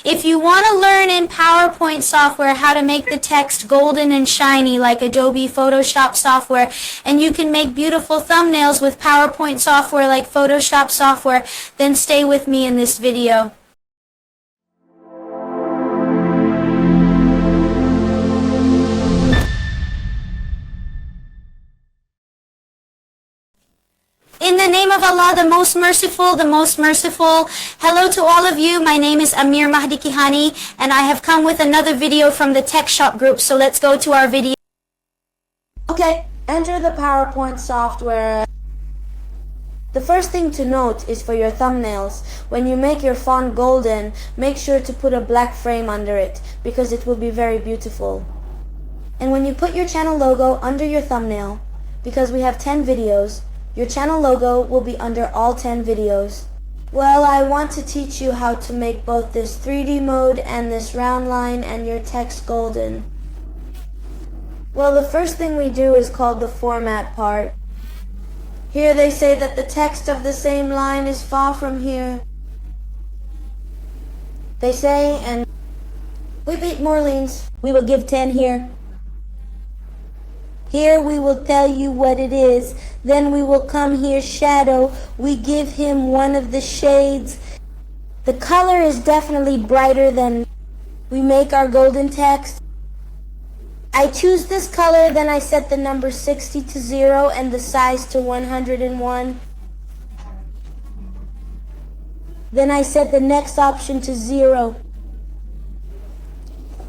If you want to learn in PowerPoint software how to make the text golden and shiny like Adobe Photoshop software, and you can make beautiful thumbnails with PowerPoint software like Photoshop software, then stay with me in this video. In the name of Allah, the most merciful, the most merciful. Hello to all of you. My name is Amir Mahdi Kihani, and I have come with another video from the Tech Shop group. So let's go to our video. Okay, enter the PowerPoint software. The first thing to note is for your thumbnails. When you make your font golden, make sure to put a black frame under it because it will be very beautiful. And when you put your channel logo under your thumbnail, because we have 10 videos, your channel logo will be under all 10 videos. Well, I want to teach you how to make both this 3D mode and this round line and your text golden. Well, the first thing we do is called the format part. Here they say that the text of the same line is far from here. They say, and we beat Morleans. We will give 10 here. Here we will tell you what it is. Then we will come here, shadow. We give him one of the shades. The color is definitely brighter than we make our golden text. I choose this color, then I set the number 60 to 0 and the size to 101. Then I set the next option to 0.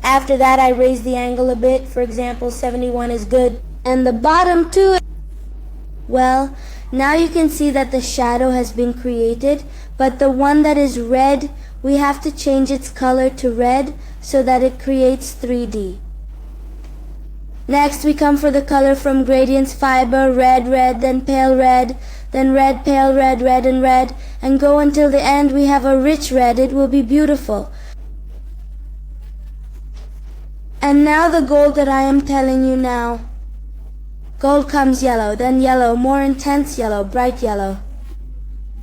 After that I raise the angle a bit. For example, 71 is good. And the bottom too. Well, now you can see that the shadow has been created, but the one that is red, we have to change its color to red so that it creates 3D. Next we come for the color from gradients fiber, red, red, then pale red, then red, pale red, red and red, and go until the end we have a rich red. It will be beautiful. And now the gold that I am telling you now. Gold comes yellow, then yellow, more intense yellow, bright yellow.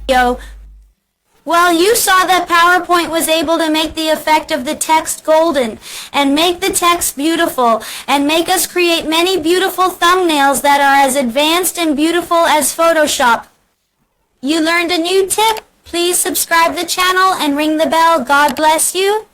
Well, you saw that PowerPoint was able to make the effect of the text golden and make the text beautiful and make us create many beautiful thumbnails that are as advanced and beautiful as Photoshop. You learned a new tip? Please subscribe the channel and ring the bell. God bless you.